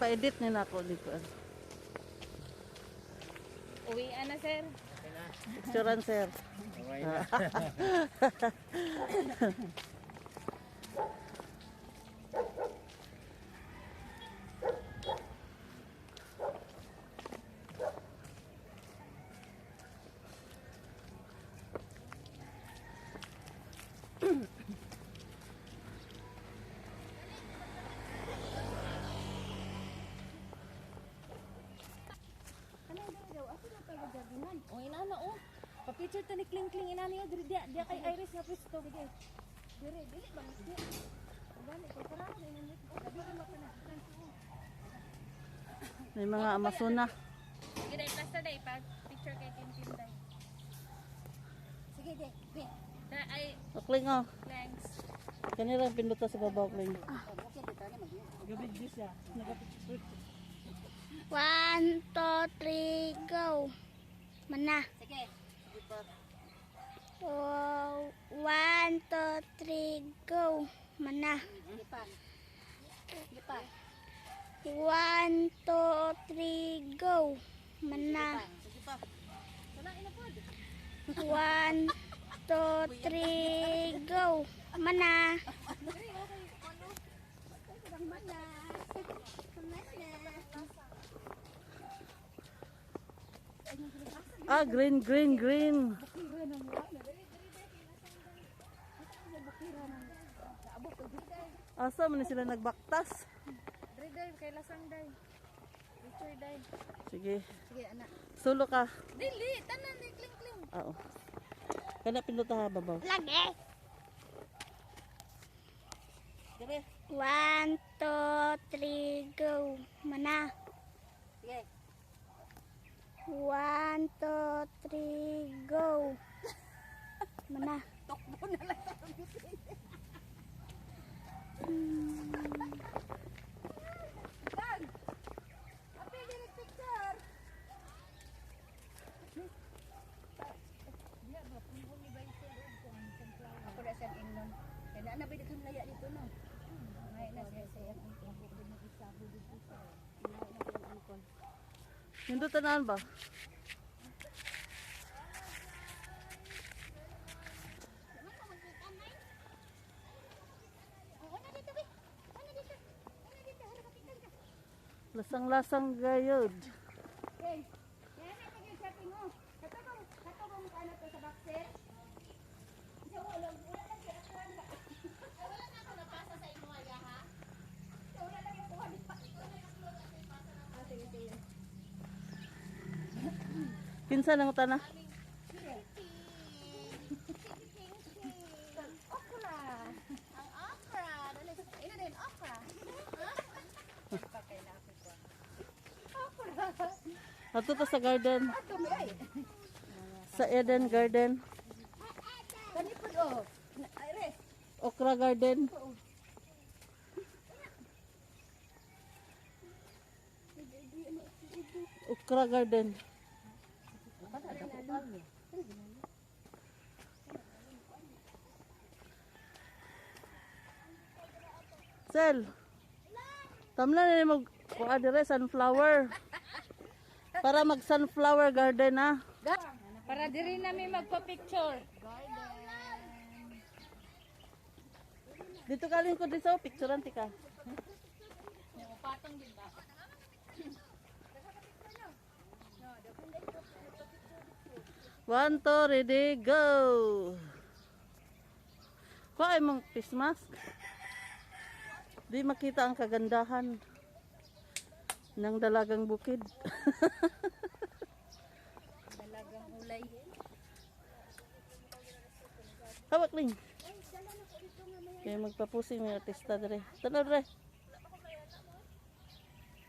pa-edit nila ako dito. Uwian na, sir. Picturean, sir. Okay na. O, inana, oh. Pa-picture ta ni Kling-Kling, inana yun. Dia kay Iris nga pwesto. Sige. Dili ba? Dili. Gani, kay karang na inanit. Sabi ko mapanasan. May mga Amazona. Sige, day, plaster day. Pa-picture kay Kim day. Sige, day. Da, ay, Akling oh. thanks. Kanila pinduta sa babaw, Kling. Gabig di siya. 1, 2, 3, go. Mana? Sige. Oh, 1, 2, 3, go. Mana? Lipa. 1, 2, 3, go. Mana? Sige pa. Wala, inapod. 1, 2, 3, go. Mana? Ah, green. Asa man sila nagbaktas? Day, kay lasang day. Picture day. Sige. Sige, anak. Sulo ka. Dili, tanan ni Kling-Kling. Oo. Kana pinduta ha babaw. Lagi. Dire. 1, 2, 3, go. Mana? Sige. 1, 2, 3, go. Mana? Tokbo na lang sa Dag! Api, dili picture! Diya ba, kung ni ba ito doon kung sunflower? Ako na siyang ingon. Kaya na ba dito laya dito, no? Ngayon na siya ang ako din mag-isabo dito sa. Ngayon na yung angkol. Pindutan ba? Lasang-lasang gayod. Okay. Kaya na yung shopping mo. Katubong ka na to sa boxer. Wala lang ako napasa sa inyo, ha? Wala lang yung kuha dito. Sige. Kinsa nang utana? Okra. Ang okra. Ina din, okra. Ato to sa garden. Ato, may. Sa Eden Garden. Kanipod, oh. Iris. Okra Garden. Okra Garden. Sel. Tamla na mag kuha dire sunflower. Para mag sunflower garden ha. Para diri namin magpa-picture. Dito galing ko dito picturean tika. Patong din ba? 1, 2, ready, go! Kuha ay mong face mask. Di makita ang kagandahan ng dalagang bukid. Dalagang ulay. Hawak ling. Kaya magpapusing may artista dire. Tanaw dire.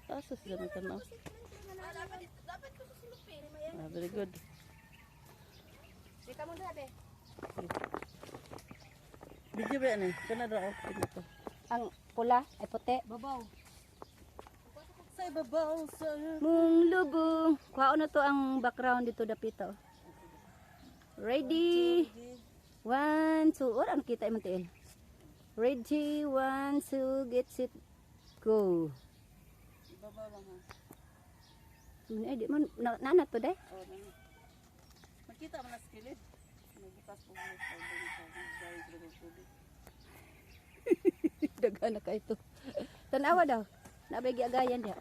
Asa sila may tanaw. Dapat ko susulupin. Ah, very good. Di ka mo dati. Video ba yan eh? Kana daw ako. Ang pula ay puti. Babaw. Sa ibabaw sa... Mung lubong. Kuha na to ang background dito dapito. Ready? 1, 2. Ano kita yung mantiin? Ready? 1, 2. Get set. Go. Babaw lang ha. Ay, di man, nanat to day. Oh, dami. Makita mo na sa kilid. Nagipas po ulit sa dahil sa tubig. Daghan na ka ito. Tanawa daw. Nabay giagayan diha.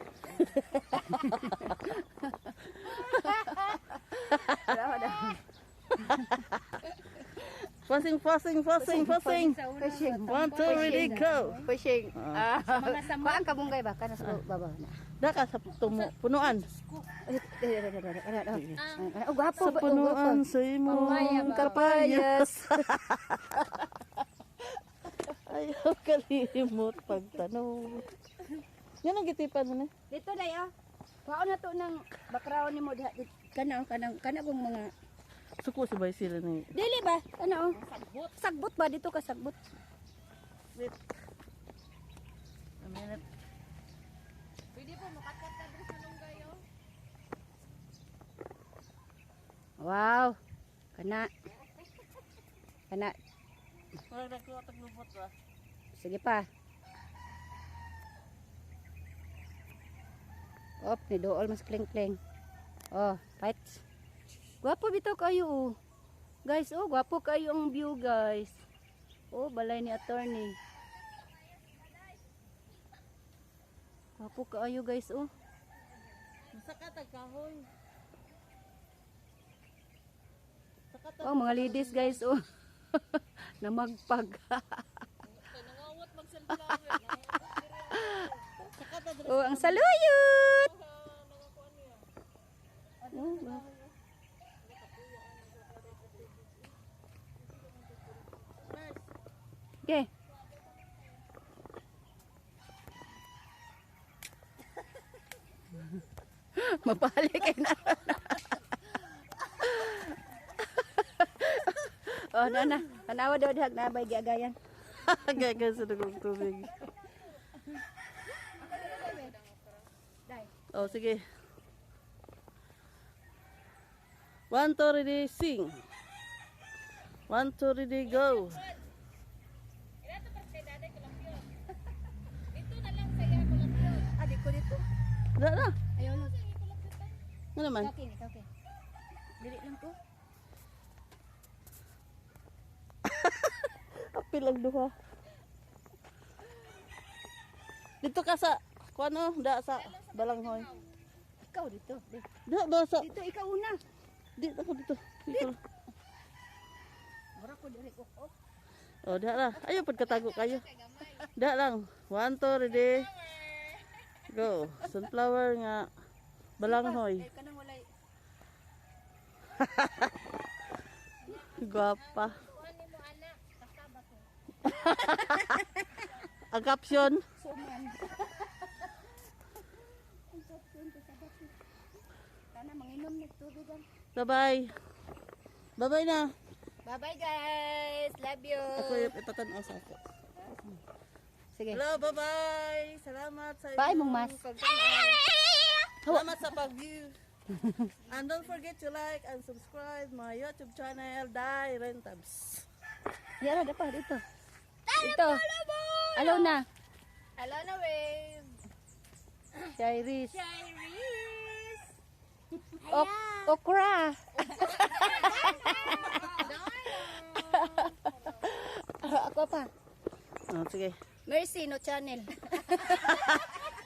Tanawa daw. Fasing. Fishing. 1, 2, ready, go. Fishing. Mga sama. Kuan ka bunggay ba kana sa baba na. Daka sa punuan. Oh, gwapo Sa punuan sa imong kapayas. Ayaw kalimot pagtanaw. Yan ang gitipan mo na. Dito day ah. Kuha na to ng background nimo diha. Kana kong mga Suko si bay sila ni. dili ba? Ano? Sagbot ba dito ka sagbot? Wait. A minute. Pwede po makakat ka dito sa lunggay oh. Wow. Kana. Wala na ko taglubot ba? Sige pa. Op, ni dool mas kling-kling. Oh, fights. Gwapo bitaw kayo oh. Guys, oh, gwapo kayo ang view, guys. Oh, balay ni attorney. Gwapo kayo, guys, oh. Masakatag kahoy. Sakatag. Oh, mga ladies, guys, oh. Na magpag. Nangawat mag-sunflower. Sakatag. Oh, ang saluyot. Oh, wow. Okay. Mapalik kayo na. Oh, na. Tanawa daw dihag na bay giagayan. Gagal sa dugong tubig. Oh, sige. 1, 2, ready, sing. 1, 2, ready, go. Adik ko dito. Wala na. Ayaw na. Ano naman? Okay. Dili lang to. Apil ang duha. Dito ka sa, kuano, da sa balanghoy. Ikaw dito. Da sa, Dito ikaw una. dito ako dito. Dito. Mura ko diri ko. Oh, da lang. Ayaw pagkatago kayo. Da lang. 1, 2, ready. Go. Sunflower nga. Balanghoy. Kay kanang walay. Guwapa. Ang caption. Suman. Kana manginom ni tubig gan. Bye-bye. Bye-bye na. Bye-bye guys. Love you. Ako yung itatanaw sa ako. Sige. Hello, bye-bye. Salamat sa Bye, inyong Mong Mas. pagtanaw. Salamat sa pag-view. And don't forget to like and subscribe my YouTube channel, Dai Rentabs. Yara dapat dito. Dito. Hello na. Hello na, wave. Shairis. Iris. Okra. Ako pa. Oh, sige. Mercy no channel.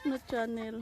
No channel.